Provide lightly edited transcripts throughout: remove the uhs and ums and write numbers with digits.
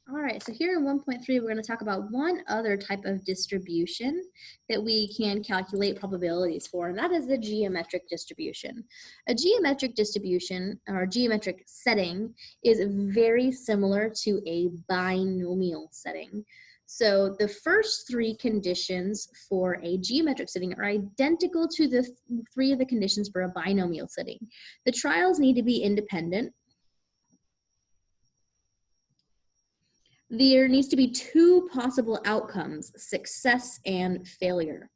All right, so here in 1.3, we're going to talk about one other type of distribution that we can calculate probabilities for, and that is the geometric distribution. A geometric distribution, or geometric setting, is very similar to a binomial setting. So the first three conditions for a geometric setting are identical to the three of the conditions for a binomial setting. The trials need to be independent. There needs to be two possible outcomes, success and failure.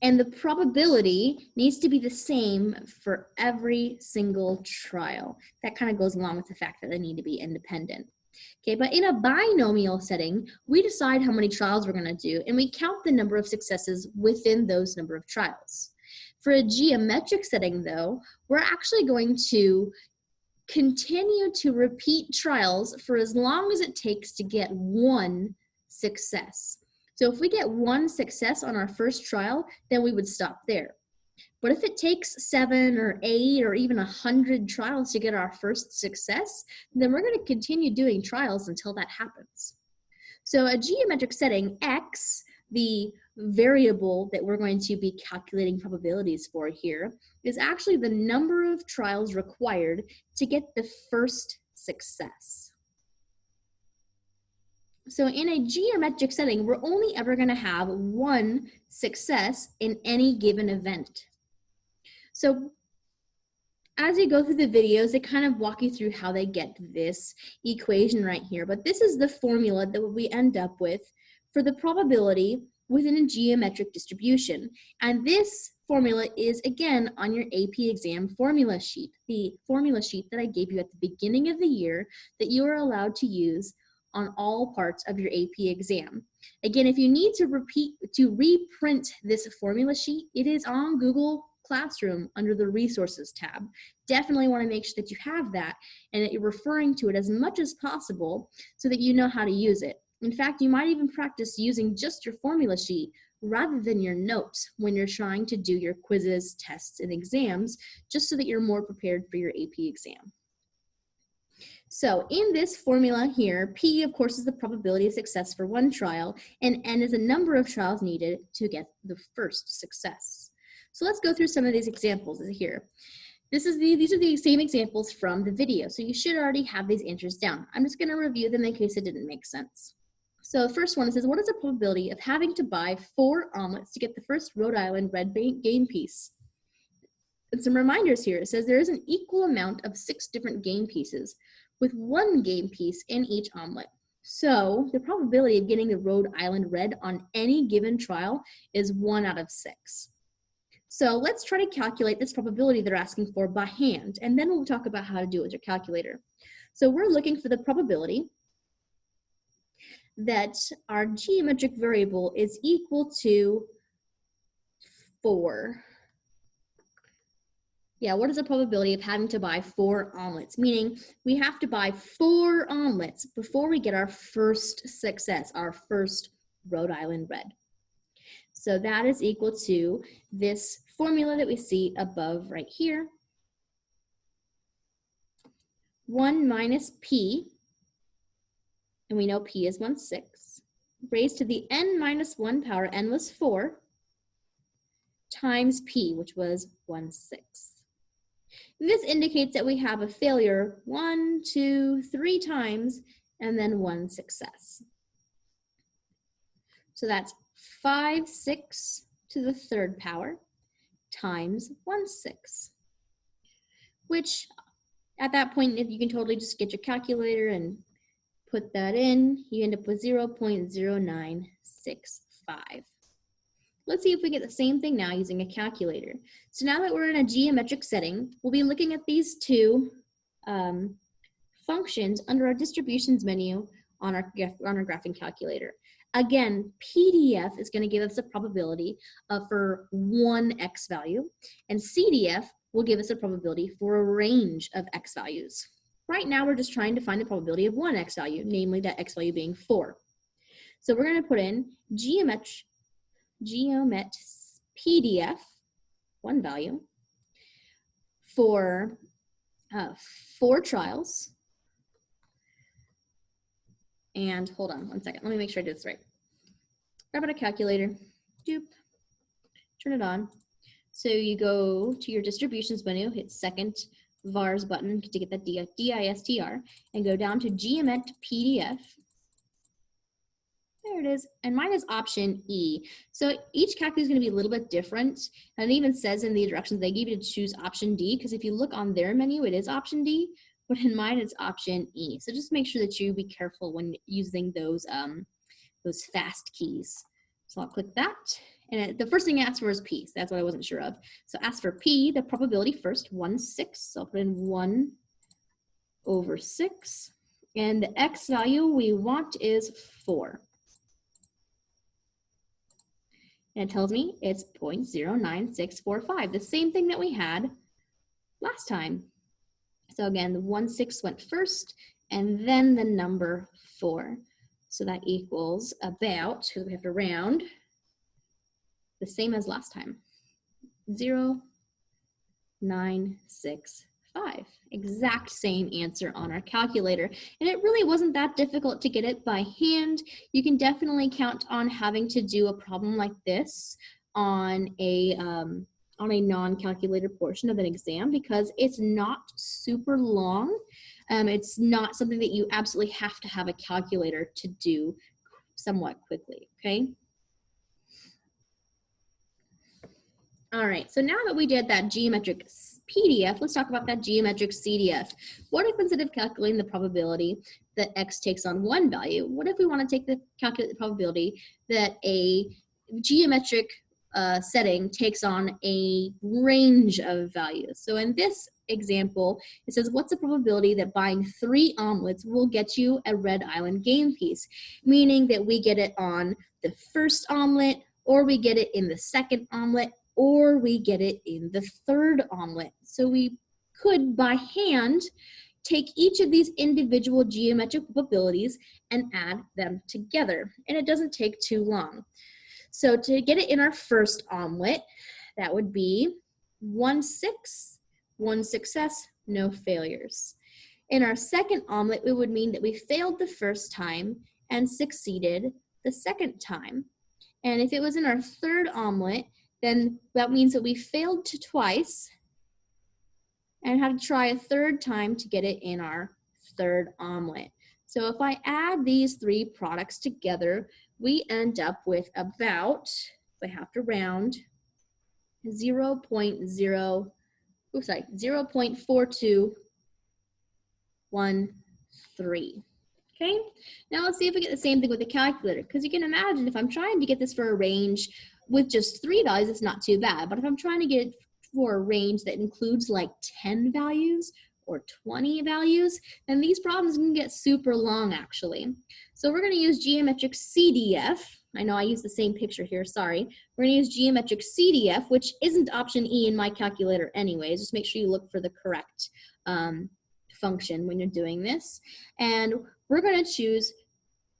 And the probability needs to be the same for every single trial. That kind of goes along with the fact that they need to be independent. Okay, but in a binomial setting, we decide how many trials we're going to do, and we count the number of successes within those number of trials. For a geometric setting, though, we're actually going to continue to repeat trials for as long as it takes to get one success. So if we get one success on our first trial, then we would stop there. But if it takes 7 or 8 or even 100 trials to get our first success, then we're going to continue doing trials until that happens. So a geometric setting, X, the variable that we're going to be calculating probabilities for here, is actually the number of trials required to get the first success. So in a geometric setting, we're only ever going to have one success in any given event. So as you go through the videos, they kind of walk you through how they get this equation right here. But this is the formula that we end up with for the probability within a geometric distribution. And this formula is, again, on your AP exam formula sheet, the formula sheet that I gave you at the beginning of the year that you are allowed to use on all parts of your AP exam. Again, if you need to reprint this formula sheet, it is on Google Classroom under the Resources tab. Definitely want to make sure that you have that and that you're referring to it as much as possible so that you know how to use it. In fact, you might even practice using just your formula sheet rather than your notes when you're trying to do your quizzes, tests, and exams, just so that you're more prepared for your AP exam. So in this formula here, P, of course, is the probability of success for one trial, and N is the number of trials needed to get the first success. So let's go through some of these examples here. These are the same examples from the video, so you should already have these answers down. I'm just going to review them in case it didn't make sense. So the first one says, what is the probability of having to buy 4 omelets to get the first Rhode Island red game piece? And some reminders here. It says there is an equal amount of 6 different game pieces with 1 game piece in each omelet. So the probability of getting the Rhode Island red on any given trial is 1 out of 6. So let's try to calculate this probability they're asking for by hand, and then we'll talk about how to do it with your calculator. So we're looking for the probability that our geometric variable is equal to 4. Yeah, what is the probability of having to buy 4 omelets? Meaning we have to buy 4 omelets before we get our first success, our first Rhode Island red. So that is equal to this formula that we see above right here. 1 minus P, and we know P is 1/6, raised to the n minus 1 power, n was 4, times P, which was 1/6. This indicates that we have a failure 1, 2, 3 times, and then 1 success. So that's 5/6 to the 3rd power times 1/6, which at that point, you can totally just get your calculator and put that in. You end up with 0.0965. Let's see if we get the same thing now using a calculator. So now that we're in a geometric setting, we'll be looking at these two functions under our distributions menu on our graphing calculator. Again, PDF is going to give us a probability for one X value, and CDF will give us a probability for a range of X values. Right now, we're just trying to find the probability of one X value, namely that X value being 4. So we're going to put in geomet PDF, one value, for 4 trials. And hold on 1 second. Let me make sure I did this right. Grab out a calculator. Doop. Turn it on. So you go to your distributions menu, hit second vars button to get that DISTR, and go down to Geomet PDF. There it is. And mine is option E. So each calculator is going to be a little bit different. And it even says in the directions they give you to choose option D, because if you look on their menu, it is option D, but in mine it's option E. So just make sure that you be careful when using those fast keys. So I'll click that. And the first thing it asks for is P. So that's what I wasn't sure of. So ask for P, the probability first, 1/6. So I'll put in 1/6. And the X value we want is 4. And it tells me it's 0.09645, the same thing that we had last time. So again, the 1/6 went first, and then the number 4. So that equals about, because we have to round, the same as last time, 0.965. Exact same answer on our calculator. And it really wasn't that difficult to get it by hand. You can definitely count on having to do a problem like this on a non-calculator portion of an exam, because it's not super long. It's not something that you absolutely have to have a calculator to do somewhat quickly, okay? All right, so now that we did that geometric PDF, let's talk about that geometric CDF. What if instead of calculating the probability that X takes on one value, what if we want to calculate the probability that a geometric setting takes on a range of values? So in this example, it says, what's the probability that buying 3 omelets will get you a Red Island game piece? Meaning that we get it on the first omelet, or we get it in the second omelet, or we get it in the third omelet. So we could, by hand, take each of these individual geometric probabilities and add them together. And it doesn't take too long. So to get it in our first omelet, that would be 1/6, 1 success, no failures. In our second omelet, it would mean that we failed the first time and succeeded the second time. And if it was in our third omelet, then that means that we failed twice and had to try a third time to get it in our third omelet. So if I add these 3 products together, we end up with about, if I have to round, 0.4213. Okay, now let's see if we get the same thing with the calculator, because you can imagine if I'm trying to get this for a range with just 3 values, it's not too bad. But if I'm trying to get it for a range that includes like 10 values or 20 values, then these problems can get super long actually. So we're going to use geometric CDF. I know I used the same picture here, sorry. We're going to use geometric CDF, which isn't option E in my calculator anyways. Just make sure you look for the correct function when you're doing this. And we're going to choose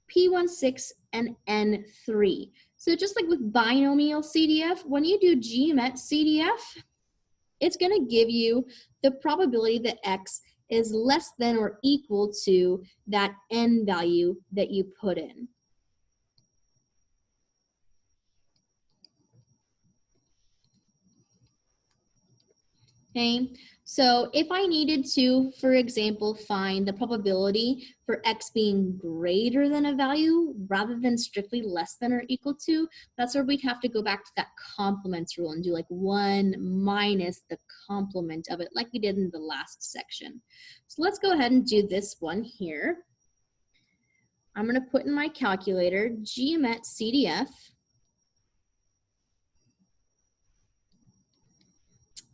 P16 and N3. So just like with binomial CDF, when you do Geomet CDF, it's going to give you the probability that X is less than or equal to that N value that you put in. Okay, so if I needed to, for example, find the probability for X being greater than a value rather than strictly less than or equal to, that's where we'd have to go back to that complements rule and do like 1 minus the complement of it, like we did in the last section. So let's go ahead and do this one here. I'm going to put in my calculator Geomet CDF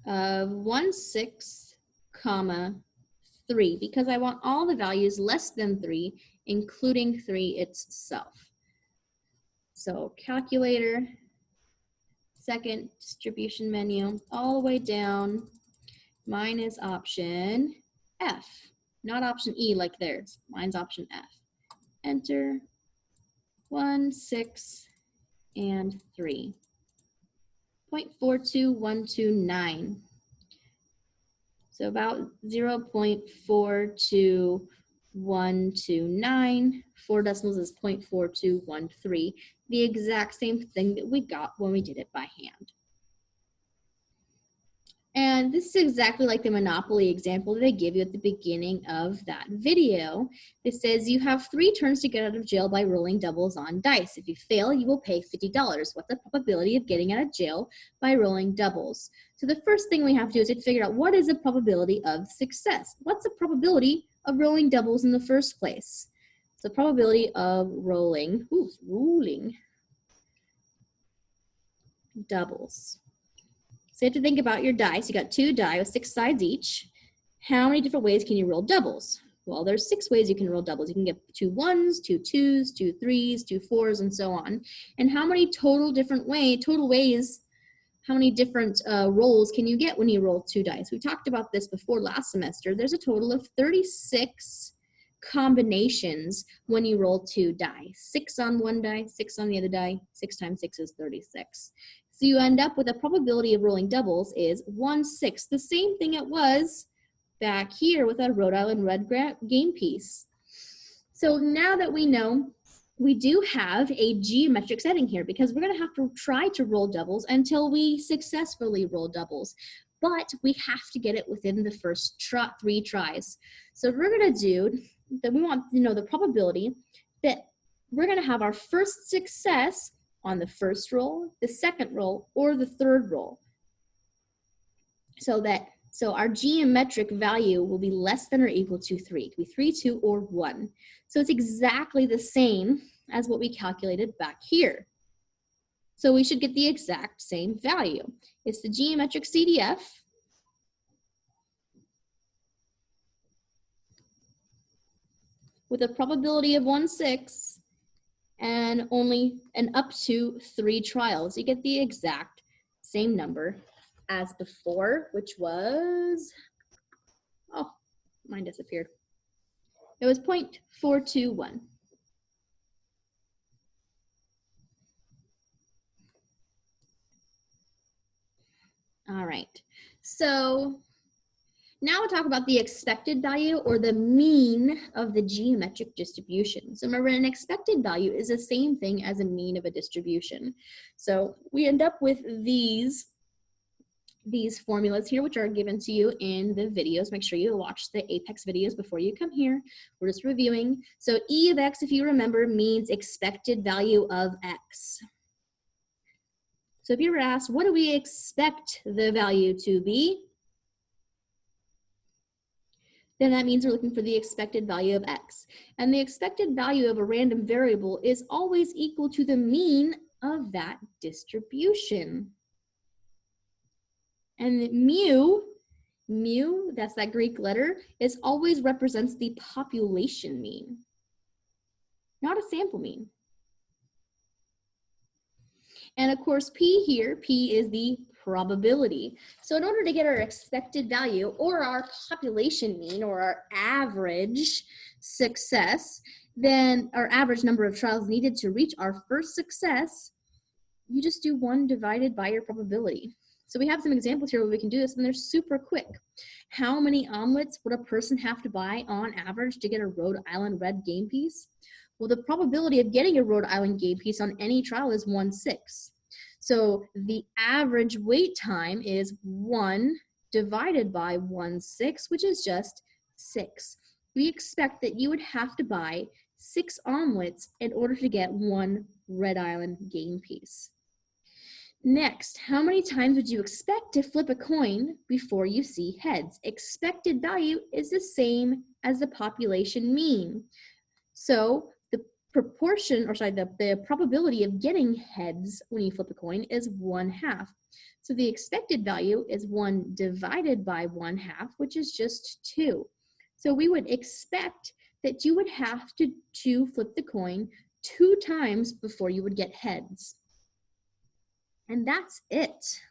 of 1/6, 3, because I want all the values less than 3, including 3 itself. So calculator, second distribution menu, all the way down. Mine is option F, not option E like theirs. Mine's option F. Enter 1, 6, and 3. 0.42129. So about 0.42129. 4 decimals is 0.4213. The exact same thing that we got when we did it by hand. And this is exactly like the Monopoly example that they give you at the beginning of that video. It says you have 3 turns to get out of jail by rolling doubles on dice. If you fail, you will pay $50. What's the probability of getting out of jail by rolling doubles? So the first thing we have to do is to figure out what is the probability of success. What's the probability of rolling doubles in the first place? So probability of rolling doubles. So you have to think about your dice. You got 2 die with 6 sides each. How many different ways can you roll doubles? Well, there's 6 ways you can roll doubles. You can get 2 1s, 2 2s, 2 3s, 2 4s, and so on. And how many total ways, how many different rolls can you get when you roll 2 dice? We talked about this before last semester. There's a total of 36 combinations when you roll 2 die. 6 on one die, 6 on the other die. 6 times 6 is 36. So you end up with a probability of rolling doubles is 1/6, the same thing it was back here with our Rhode Island Red game piece. So now that we know, we do have a geometric setting here because we're going to have to try to roll doubles until we successfully roll doubles. But we have to get it within the first 3 tries. So we're going to do that. We want to know the probability that we're going to have our first success on the first roll, the second roll, or the third roll. So our geometric value will be less than or equal to 3. It could be 3, 2, or 1. So it's exactly the same as what we calculated back here. So we should get the exact same value. It's the geometric CDF. With a probability of 1/6 and up to 3 trials. You get the exact same number as before, which was, oh, mine disappeared. It was 0.421. All right, so now we'll talk about the expected value or the mean of the geometric distribution. So remember, an expected value is the same thing as a mean of a distribution. So we end up with these formulas here, which are given to you in the videos. Make sure you watch the Apex videos before you come here. We're just reviewing. So E of X, if you remember, means expected value of X. So if you were asked, what do we expect the value to be? Then that means we're looking for the expected value of X. And the expected value of a random variable is always equal to the mean of that distribution. And mu, that's that Greek letter, always represents the population mean, not a sample mean. And of course, P here, P is the probability. So in order to get our expected value or our population mean or our average success, then our average number of trials needed to reach our first success, you just do 1 divided by your probability. So we have some examples here where we can do this, and they're super quick. How many omelets would a person have to buy on average to get a Rhode Island Red game piece? Well, the probability of getting a Rhode Island game piece on any trial is 1/6. So the average wait time is 1 divided by 1/6, which is just 6. We expect that you would have to buy 6 omelets in order to get 1 Red Island game piece. Next, how many times would you expect to flip a coin before you see heads? Expected value is the same as the population mean. So the probability of getting heads when you flip a coin is 1/2. So the expected value is 1 divided by 1/2, which is just 2. So we would expect that you would have to flip the coin 2 times before you would get heads. And that's it.